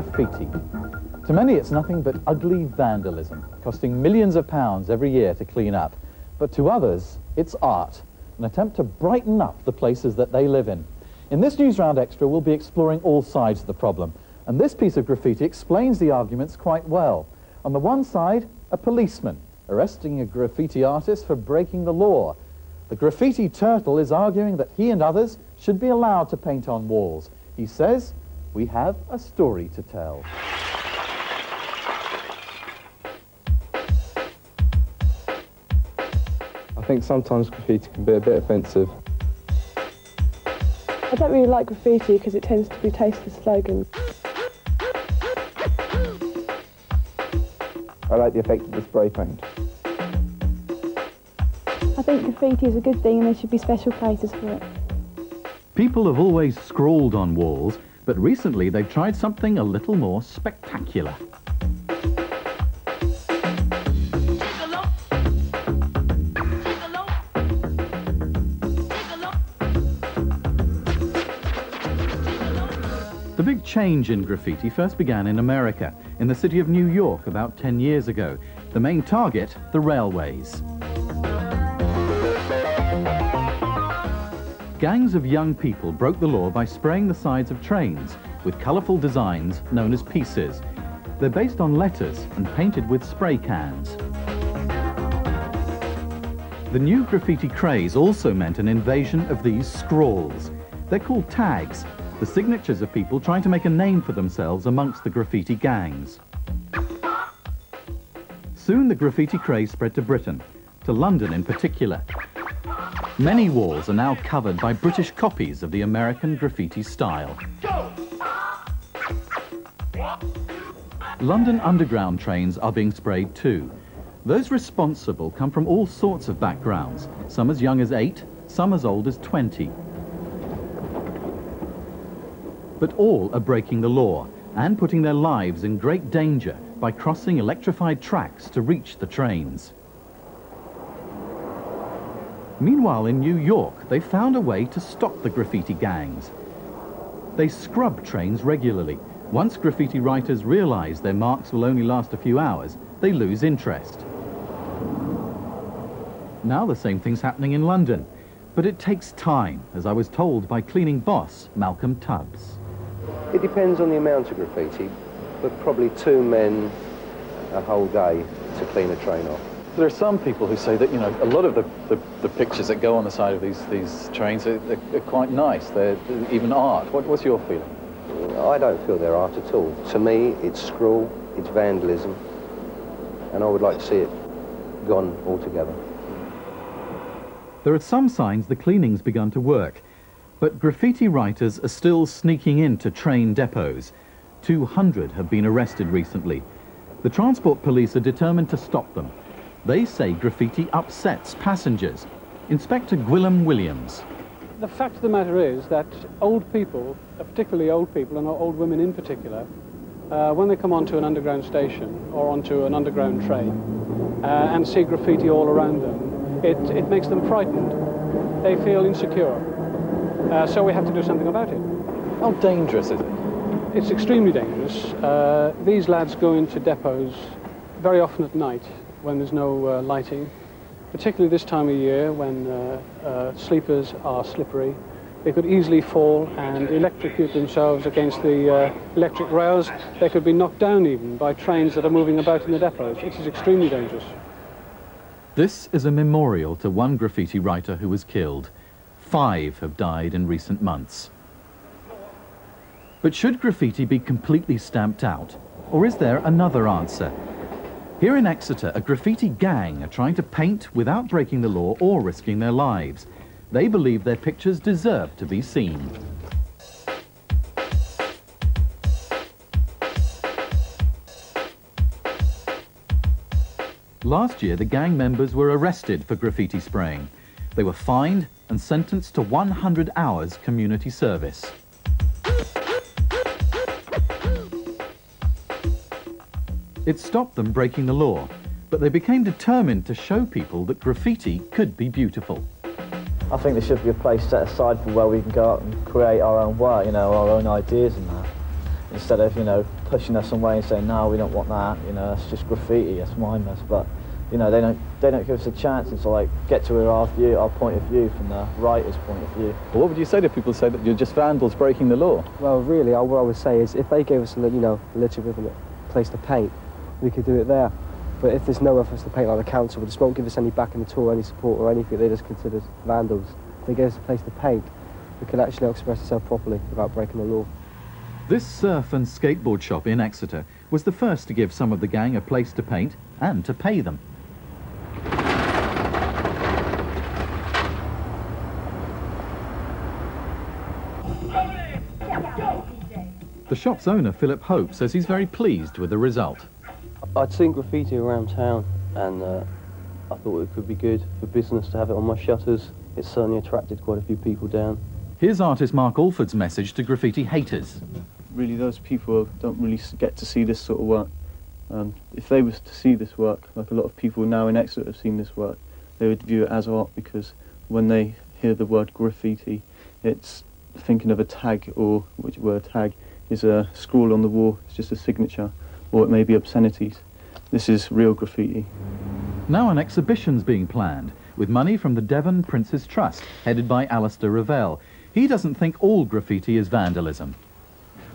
graffiti? To many, it's nothing but ugly vandalism, costing millions of pounds every year to clean up. But to others, it's art, an attempt to brighten up the places that they live in. In this Newsround Extra, we'll be exploring all sides of the problem. And this piece of graffiti explains the arguments quite well. On the one side, a policeman arresting a graffiti artist for breaking the law. The graffiti turtle is arguing that he and others should be allowed to paint on walls. He says, we have a story to tell. I think sometimes graffiti can be a bit offensive. I don't really like graffiti because it tends to be tasteless slogans. I like the effect of the spray paint. I think graffiti is a good thing and there should be special places for it. People have always scrawled on walls, but recently they've tried something a little more spectacular. The big change in graffiti first began in America, in the city of New York about 10 years ago. The main target, the railways. Gangs of young people broke the law by spraying the sides of trains with colourful designs known as pieces. They're based on letters and painted with spray cans. The new graffiti craze also meant an invasion of these scrawls. They're called tags, the signatures of people trying to make a name for themselves amongst the graffiti gangs. Soon the graffiti craze spread to Britain, to London in particular. Many walls are now covered by British copies of the American graffiti style. London Underground trains are being sprayed too. Those responsible come from all sorts of backgrounds, some as young as 8, some as old as 20. But all are breaking the law and putting their lives in great danger by crossing electrified tracks to reach the trains. Meanwhile, in New York, they found a way to stop the graffiti gangs. They scrub trains regularly. Once graffiti writers realize their marks will only last a few hours, they lose interest. Now the same thing's happening in London, but it takes time, as I was told by cleaning boss Malcolm Tubbs. It depends on the amount of graffiti, but probably 2 men a whole day to clean a train off. There are some people who say that, you know, a lot of the pictures that go on the side of these trains are quite nice. They're even art. What's your feeling? I don't feel they're art at all. To me, it's scrawl, it's vandalism, and I would like to see it gone altogether. There are some signs the cleaning's begun to work, but graffiti writers are still sneaking into train depots. 200 have been arrested recently. The transport police are determined to stop them. They say graffiti upsets passengers. Inspector Gwilym Williams. The fact of the matter is that old people, particularly old people, and old women in particular, when they come onto an underground station or onto an underground train and see graffiti all around them, it makes them frightened. They feel insecure. So we have to do something about it. How dangerous is it? It's extremely dangerous. These lads go into depots very often at night when there's no lighting, particularly this time of year when sleepers are slippery. They could easily fall and electrocute themselves against the electric rails. They could be knocked down even by trains that are moving about in the depots. It is extremely dangerous. This is a memorial to one graffiti writer who was killed. 5 have died in recent months. But should graffiti be completely stamped out? Or is there another answer? Here in Exeter, a graffiti gang are trying to paint without breaking the law or risking their lives. They believe their pictures deserve to be seen. Last year, the gang members were arrested for graffiti spraying. They were fined and sentenced to 100 hours community service. It stopped them breaking the law, but they became determined to show people that graffiti could be beautiful. I think there should be a place set aside for where we can go out and create our own work, you know, our own ideas and that. instead of, you know, pushing us away and saying, no, we don't want that, you know, that's just graffiti, that's mindless. But, you know, they don't give us a chance and to, like, get to our point of view from the writer's point of view. Well, what would you say to people who say that you're just vandals breaking the law? Well, really, what I would say is if they gave us, you know, a little bit of a place to paint, we could do it there. But if there's nowhere for us to paint, like the council, just won't give us any backing at all, any support or anything, they just consider us vandals. If they gave us a place to paint, we could actually express ourselves properly without breaking the law. This surf and skateboard shop in Exeter was the first to give some of the gang a place to paint and to pay them. The shop's owner, Philip Hope, says he's very pleased with the result. I'd seen graffiti around town, and I thought it could be good for business to have it on my shutters. It certainly attracted quite a few people down. Here's artist Mark Alford's message to graffiti haters. Really, those people don't really get to see this sort of work. If they was to see this work, like a lot of people now in Exeter have seen this work, they would view it as art, because when they hear the word graffiti, it's thinking of a tag, or which word tag is a scrawl on the wall, it's just a signature, or it may be obscenities. This is real graffiti. Now an exhibition's being planned, with money from the Devon Prince's Trust, headed by Alistair Ravel. He doesn't think all graffiti is vandalism.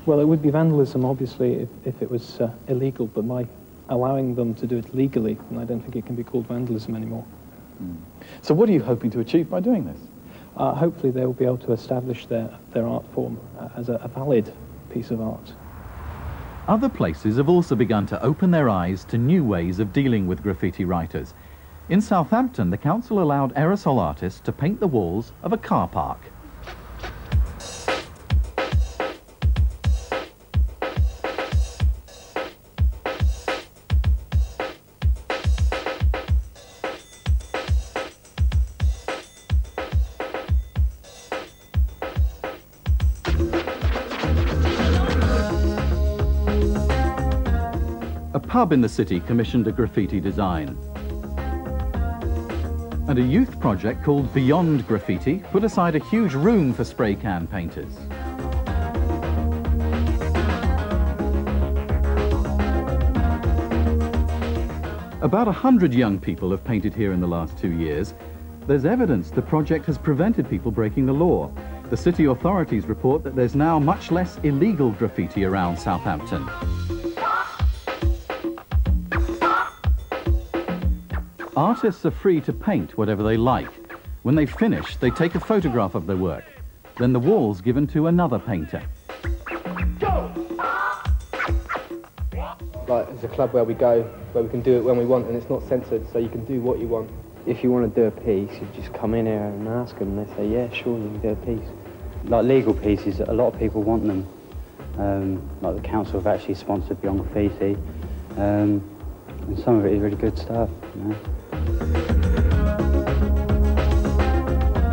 Well, it would be vandalism, obviously, if it was illegal, but by allowing them to do it legally, I don't think it can be called vandalism anymore. So what are you hoping to achieve by doing this? Hopefully they'll be able to establish their art form as a valid piece of art. Other places have also begun to open their eyes to new ways of dealing with graffiti writers. In Southampton, the council allowed aerosol artists to paint the walls of a car park. A pub in the city commissioned a graffiti design. And a youth project called Beyond Graffiti put aside a huge room for spray can painters. About 100 young people have painted here in the last 2 years. There's evidence the project has prevented people breaking the law. The city authorities report that there's now much less illegal graffiti around Southampton. Artists are free to paint whatever they like. When they finish, they take a photograph of their work. Then the wall's given to another painter. Like, it's a club where we go, where we can do it when we want, and it's not censored, so you can do what you want. If you want to do a piece, you just come in here and ask them, and they say, yeah, sure, you can do a piece. Like legal pieces, a lot of people want them. Like the council have actually sponsored Beyond Graffiti, and some of it is really good stuff, you know.